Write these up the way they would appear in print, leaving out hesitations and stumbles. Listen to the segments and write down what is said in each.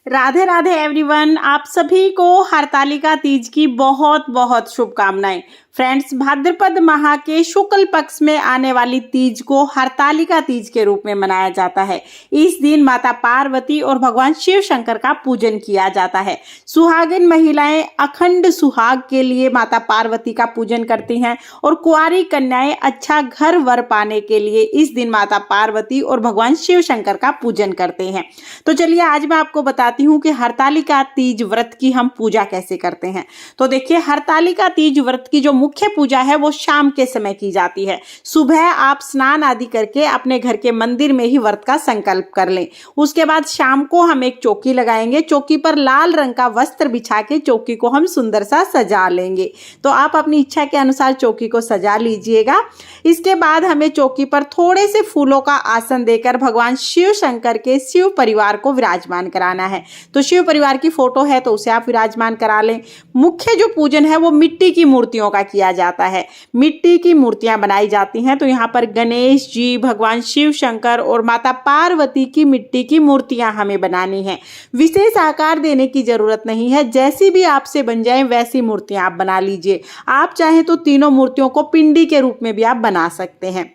Radhe Radhe everyone, आप सभी को हरतालिका तीज की बहुत बहुत शुभकामनाएं। फ्रेंड्स, भाद्रपद माह के शुक्ल पक्ष में आने वाली तीज को हरतालिका तीज के रूप में मनाया जाता है। इस दिन माता पार्वती और भगवान शिव शंकर का पूजन किया जाता है। सुहागिन महिलाएं अखंड सुहाग के लिए माता पार्वती का पूजन करती हैं और कुंवारी कन्याएं अच्छा घर वर पाने के लिए इस दिन माता पार्वती और भगवान शिव शंकर का पूजन करते हैं। तो चलिए आज मैं आपको बताती हूँ कि हरतालिका तीज व्रत की हम पूजा कैसे करते हैं। तो देखिए, हरतालिका तीज व्रत की जो मुख्य पूजा है वो शाम के समय की जाती है। सुबह आप स्नान आदि करके अपने घर के मंदिर में ही व्रत का संकल्प कर लें। उसके बाद शाम को हम एक चौकी लगाएंगे। चौकी पर लाल रंग का वस्त्र बिछा के चौकी को हम सुंदर सा सजा लेंगे। तो आप अपनी इच्छा के अनुसार चौकी को सजा लीजिएगा। इसके बाद हमें चौकी पर थोड़े से फूलों का आसन देकर भगवान शिव शंकर के शिव परिवार को विराजमान कराना है। तो शिव परिवार की फोटो है तो उसे आप विराजमान करा लें। मुख्य जो पूजन है वो मिट्टी की मूर्तियों का किया जाता है। मिट्टी की मूर्तियां बनाई जाती हैं। तो यहाँ पर गणेश जी, भगवान शिव शंकर और माता पार्वती की मिट्टी की मूर्तियां हमें बनानी है। विशेष आकार देने की जरूरत नहीं है, जैसी भी आपसे बन जाए वैसी मूर्तियां आप बना लीजिए। आप चाहें तो तीनों मूर्तियों को पिंडी के रूप में भी आप बना सकते हैं।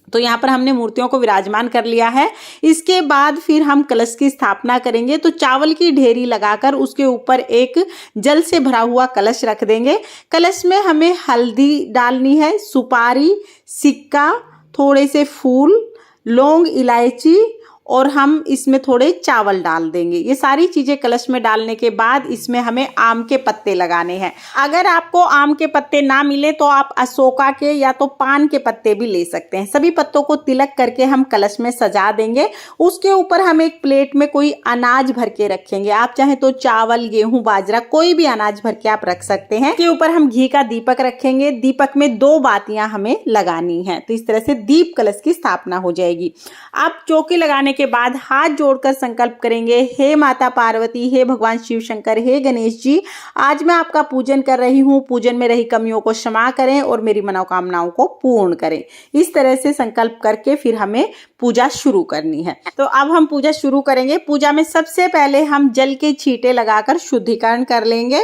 तो यहाँ पर हमने मूर्तियों को विराजमान कर लिया है। इसके बाद फिर हम कलश की स्थापना करेंगे। तो चावल की ढेरी लगाकर उसके ऊपर एक जल से भरा हुआ कलश रख देंगे। कलश में हमें हल्दी डालनी है, सुपारी, सिक्का, थोड़े से फूल, लौंग, इलायची और हम इसमें थोड़े चावल डाल देंगे। ये सारी चीजें कलश में डालने के बाद इसमें हमें आम के पत्ते लगाने हैं। अगर आपको आम के पत्ते ना मिले तो आप अशोका के या तो पान के पत्ते भी ले सकते हैं। सभी पत्तों को तिलक करके हम कलश में सजा देंगे। उसके ऊपर हम एक प्लेट में कोई अनाज भर के रखेंगे। आप चाहे तो चावल, गेहूं, बाजरा, कोई भी अनाज भर के आप रख सकते हैं। इसके ऊपर हम घी का दीपक रखेंगे। दीपक में 2 बातियां हमें लगानी है। तो इस तरह से दीप कलश की स्थापना हो जाएगी। आप चौकी लगाने के बाद हाथ जोड़कर संकल्प करेंगे, हे माता पार्वती, हे भगवान शिव शंकर, हे गणेश जी, आज मैं आपका पूजन कर रही हूँ। पूजन में रही कमियों को क्षमा करें और मेरी मनोकामनाओं को पूर्ण करें। इस तरह से संकल्प करके फिर हमें पूजा शुरू करनी है। तो अब हम पूजा शुरू करेंगे। पूजा में सबसे पहले हम जल के छींटे लगाकर शुद्धिकरण कर लेंगे।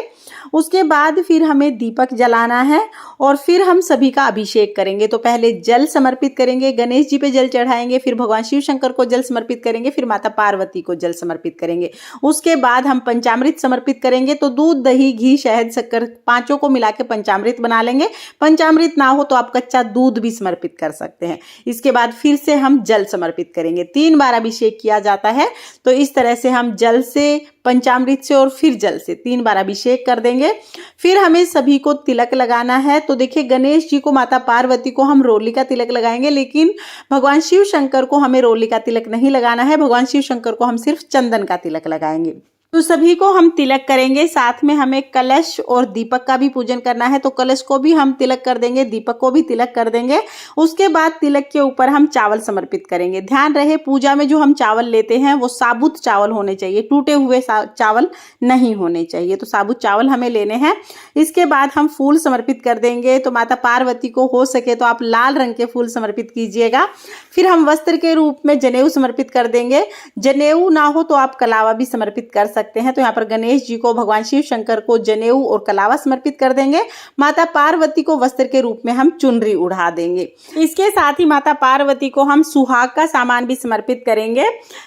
उसके बाद फिर हमें दीपक जलाना है और फिर हम सभी का अभिषेक करेंगे। तो पहले जल समर्पित करेंगे, गणेश जी पे जल चढ़ाएंगे, फिर भगवान शिव शंकर को जल समर्पित करेंगे, फिर माता पार्वती को जल समर्पित करेंगे। उसके बाद हम पंचामृत समर्पित करेंगे। तो दूध, दही, घी, शहद, शक्कर पांचों को मिला के पंचामृत बना लेंगे। पंचामृत ना हो तो आप कच्चा दूध भी समर्पित कर सकते हैं। इसके बाद फिर से हम जल समर्पित करेंगे। 3 बार अभिषेक किया जाता है। तो इस तरह से हम जल से, पंचामृत से और फिर जल से 3 बार अभिषेक कर देंगे। फिर हमें सभी को तिलक लगाना है। तो देखिए, गणेश जी को, माता पार्वती को हम रोली का तिलक लगाएंगे, लेकिन भगवान शिव शंकर को हमें रोली का तिलक नहीं लगाना है। भगवान शिव शंकर को हम सिर्फ चंदन का तिलक लगाएंगे। तो सभी को हम तिलक करेंगे। साथ में हमें कलश और दीपक का भी पूजन करना है। तो कलश को भी हम तिलक कर देंगे, दीपक को भी तिलक कर देंगे। उसके बाद तिलक के ऊपर हम चावल समर्पित करेंगे। ध्यान रहे, पूजा में जो हम चावल लेते हैं वो साबुत चावल होने चाहिए, टूटे हुए चावल नहीं होने चाहिए। तो साबुत चावल हमें लेने हैं। इसके बाद हम फूल समर्पित कर देंगे। तो माता पार्वती को हो सके तो आप लाल रंग के फूल समर्पित कीजिएगा। फिर हम वस्त्र के रूप में जनेऊ समर्पित कर देंगे। जनेऊ ना हो तो आप कलावा भी समर्पित कर सकते हैं। तो यहाँ पर गणेश जी को, भगवान शिव शंकर को जनेऊ और कलावा समर्पित कर देंगे। माता पार्वती को वस्त्र के रूप में हम चुनरी उड़ा देंगे। इसके साथ ही माता पार्वती को हम सुहाग का सामान भी समर्पित करेंगे।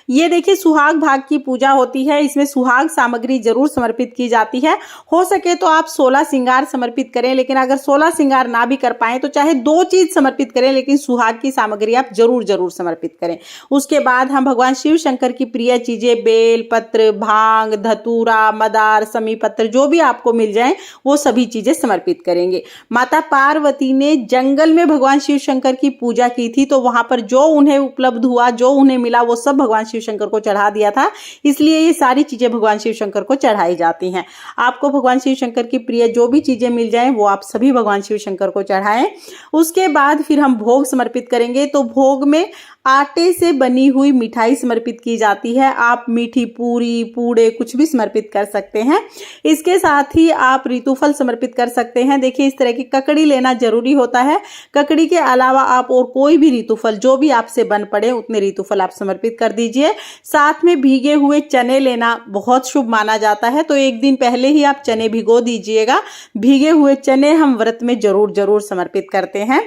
ये देखिए, सुहाग भाग की पूजा होती है। इसमें सुहाग सामग्री जरूर समर्पित की जाती है। हो सके तो आप 16 श्रृंगार समर्पित करें, लेकिन अगर 16 श्रृंगार ना भी कर पाए तो चाहे 2 चीज समर्पित करें, लेकिन सुहाग की सामग्री आप जरूर समर्पित करें। उसके बाद हम भगवान शिव शंकर की प्रिय चीजें, बेल पत्र, भांग, धतूरा, मदार, समी पत्र, जो भी आपको मिल जाए वो सभी चीजें समर्पित करेंगे। माता पार्वती ने जंगल में भगवान शिव शंकर की पूजा की थी। तो वहां पर जो उन्हें उपलब्ध हुआ, जो उन्हें मिला, वो सब भगवान शिव शंकर को चढ़ा दिया था। इसलिए ये सारी चीजें भगवान शिव शंकर को चढ़ाई जाती हैं। आपको भगवान शिव शंकर की प्रिय जो भी चीजें मिल जाए वो आप सभी भगवान शिव शंकर को चढ़ाएं। उसके बाद फिर हम भोग समर्पित करेंगे। तो भोग में आटे से बनी हुई मिठाई समर्पित की जाती है। आप मीठी पूरी, पूड़े, कुछ भी समर्पित कर सकते हैं। इसके साथ ही आप ऋतुफल समर्पित कर सकते हैं। देखिए इस तरह की ककड़ी लेना जरूरी होता है। ककड़ी के अलावा आप और कोई भी ऋतुफल जो भी आपसे बन पड़े उतने ऋतुफल आप समर्पित कर दीजिए। साथ में भीगे हुए चने लेना बहुत शुभ माना जाता है, तो एक दिन पहले ही आप चने भिगो दीजिएगा। भीगे हुए चने हम व्रत में जरूर समर्पित करते हैं।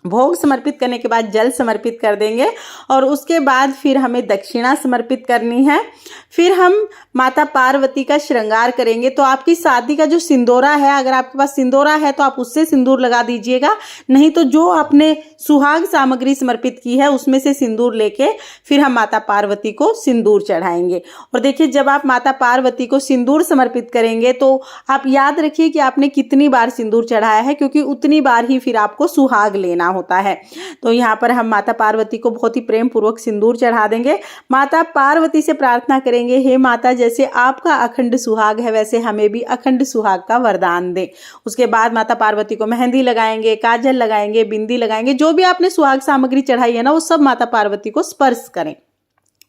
भोग समर्पित करने के बाद जल समर्पित कर देंगे और उसके बाद फिर हमें दक्षिणा समर्पित करनी है। फिर हम माता पार्वती का श्रृंगार करेंगे। तो आपकी शादी का जो सिंदूरा है, अगर आपके पास सिंदूरा है तो आप उससे सिंदूर लगा दीजिएगा, नहीं तो जो आपने सुहाग सामग्री समर्पित की है उसमें से सिंदूर लेके फिर हम माता पार्वती को सिंदूर चढ़ाएंगे। और देखिए जब आप माता पार्वती को सिंदूर समर्पित करेंगे तो आप याद रखिए कि आपने कितनी बार सिंदूर चढ़ाया है, क्योंकि उतनी बार ही फिर आपको सुहाग लेना होता है। तो यहाँ पर हम माता पार्वती को बहुत ही प्रेम पूर्वक सिंदूर चढ़ा देंगे। माता पार्वती से प्रार्थना करेंगे, हे माता जैसे आपका अखंड सुहाग है वैसे हमें भी अखंड सुहाग का वरदान दे। उसके बाद माता पार्वती को मेहंदी लगाएंगे, काजल लगाएंगे, बिंदी लगाएंगे। जो भी आपने सुहाग सामग्री चढ़ाई है ना वो सब माता पार्वती को स्पर्श करें।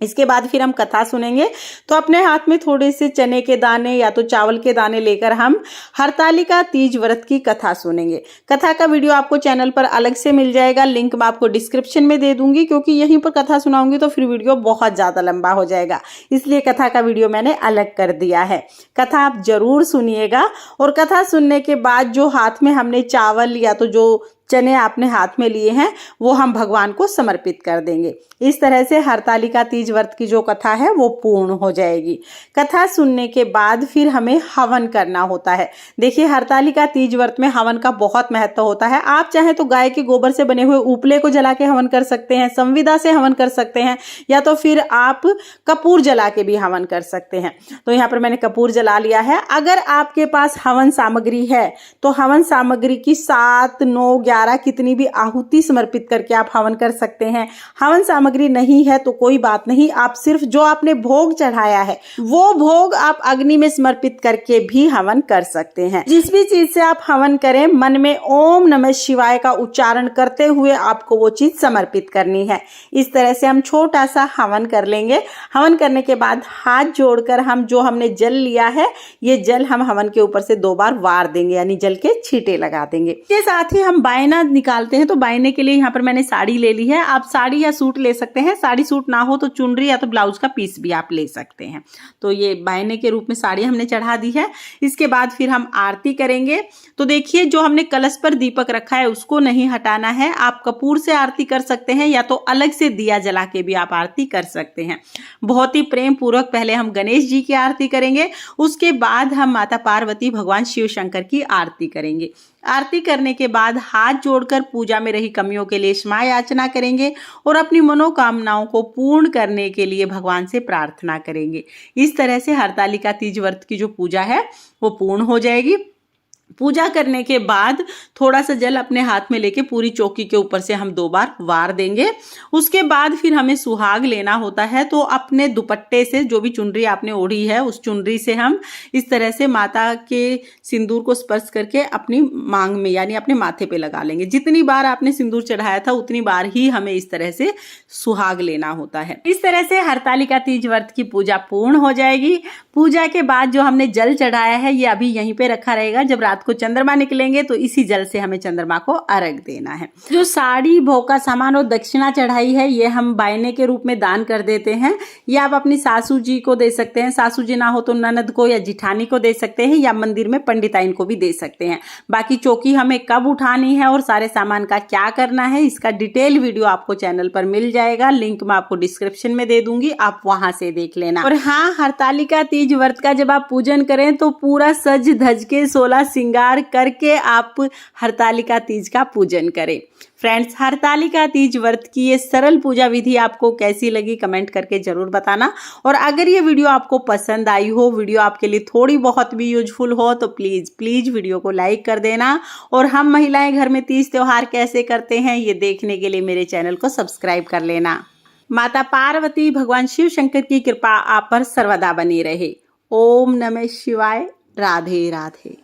इसके बाद फिर हम कथा सुनेंगे। तो अपने हाथ में थोड़े से चने के दाने या तो चावल के दाने लेकर हम हरतालिका तीज व्रत की कथा सुनेंगे। कथा का वीडियो आपको चैनल पर अलग से मिल जाएगा, लिंक मैं आपको डिस्क्रिप्शन में दे दूंगी, क्योंकि यहीं पर कथा सुनाऊंगी तो फिर वीडियो बहुत ज़्यादा लंबा हो जाएगा, इसलिए कथा का वीडियो मैंने अलग कर दिया है। कथा आप जरूर सुनिएगा और कथा सुनने के बाद जो हाथ में हमने चावल या तो जो चने आपने हाथ में लिए हैं वो हम भगवान को समर्पित कर देंगे। इस तरह से हरतालिका तीज व्रत की जो कथा है वो पूर्ण हो जाएगी। कथा सुनने के बाद फिर हमें हवन करना होता है। देखिए हरतालिका तीज व्रत में हवन का बहुत महत्व होता है। आप चाहें तो गाय के गोबर से बने हुए उपले को जला के हवन कर सकते हैं, संविदा से हवन कर सकते हैं, या तो फिर आप कपूर जला के भी हवन कर सकते हैं। तो यहाँ पर मैंने कपूर जला लिया है। अगर आपके पास हवन सामग्री है तो हवन सामग्री की 7, 9, 11 कितनी भी आहुति समर्पित करके आप हवन कर सकते हैं। हवन सामग्री नहीं है तो कोई बात नहीं, आप सिर्फ जो आपने भोग चढ़ाया है वो भोग आप अग्नि में समर्पित करके भी हवन कर सकते हैं। जिस भी चीज से आप हवन करें मन में ओम नमः शिवाय का उच्चारण करते हुए आपको वो चीज समर्पित करनी है। इस तरह से हम छोटा सा हवन कर लेंगे। हवन करने के बाद हाथ जोड़कर हम जो हमने जल लिया है ये जल हम हवन के ऊपर से 2 बार वार देंगे, यानी जल के छींटे लगा देंगे। इसके साथ ही हम बायना निकालते हैं। तो बायने के लिए यहाँ पर मैंने साड़ी ले ली है। आप साड़ी या सूट ले सकते हैं, साड़ी सूट ना हो तो चुनरी या तो ब्लाउज का पीस भी आप ले सकते हैं। तो ये बायने के रूप में साड़ी हमने चढ़ा दी है। इसके बाद फिर हम आरती करेंगे। तो देखिए जो हमने कलश पर दीपक रखा है उसको नहीं हटाना है। आप कपूर से आरती कर सकते हैं या तो अलग से दिया जला के भी आप आरती कर सकते हैं। बहुत ही प्रेम पूर्वक पहले हम गणेश जी की आरती करेंगे, उसके बाद हम माता पार्वती भगवान शिव शंकर की आरती करेंगे। आरती करने के बाद हाथ जोड़कर पूजा में रही कमियों के लिए क्षमा याचना करेंगे और अपनी मनोकामनाओं को पूर्ण करने के लिए भगवान से प्रार्थना करेंगे। इस तरह से हरतालिका तीज व्रत की जो पूजा है वो पूर्ण हो जाएगी। पूजा करने के बाद थोड़ा सा जल अपने हाथ में लेके पूरी चौकी के ऊपर से हम 2 बार वार देंगे। उसके बाद फिर हमें सुहाग लेना होता है। तो अपने दुपट्टे से जो भी चुनरी आपने ओढ़ी है उस चुनरी से हम इस तरह से माता के सिंदूर को स्पर्श करके अपनी मांग में यानी अपने माथे पे लगा लेंगे। जितनी बार आपने सिंदूर चढ़ाया था उतनी बार ही हमें इस तरह से सुहाग लेना होता है। इस तरह से हरतालिका तीज व्रत की पूजा पूर्ण हो जाएगी। पूजा के बाद जो हमने जल चढ़ाया है ये अभी यहीं पे रखा रहेगा। जब रात को चंद्रमा निकलेंगे तो इसी जल से हमें चंद्रमा को अर्घ देना है। जो साड़ी, भोग का सामान और दक्षिणा चढ़ाई है ये हम बायने के रूप में दान कर देते हैं। ये आप अपनी सासू जी को दे सकते हैं, सासू जी ना हो तो ननद को या जिठानी को दे सकते हैं, या मंदिर में पंडिताइन को भी दे सकते हैं। बाकी चौकी हमें कब उठानी है और सारे सामान का क्या करना है इसका डिटेल वीडियो आपको चैनल पर मिल जाएगा, लिंक मैं आपको डिस्क्रिप्शन में दे दूंगी, आप वहां से देख लेना। और हाँ, हरतालिका तीज व्रत का जब आप पूजन करें तो पूरा सज धज के 16 श्रृंगार करके आप हरतालिका तीज का पूजन करें। फ्रेंड्स, हरतालिका तीज व्रत की ये सरल पूजा विधि आपको कैसी लगी कमेंट करके जरूर बताना। और अगर ये वीडियो आपको पसंद आई हो, वीडियो आपके लिए थोड़ी बहुत भी यूजफुल हो तो प्लीज वीडियो को लाइक कर देना। और हम महिलाएं घर में तीज त्योहार कैसे करते हैं ये देखने के लिए मेरे चैनल को सब्सक्राइब कर लेना। माता पार्वती भगवान शिव शंकर की कृपा आप पर सर्वदा बनी रहे। ओम नमः शिवाय। राधे राधे।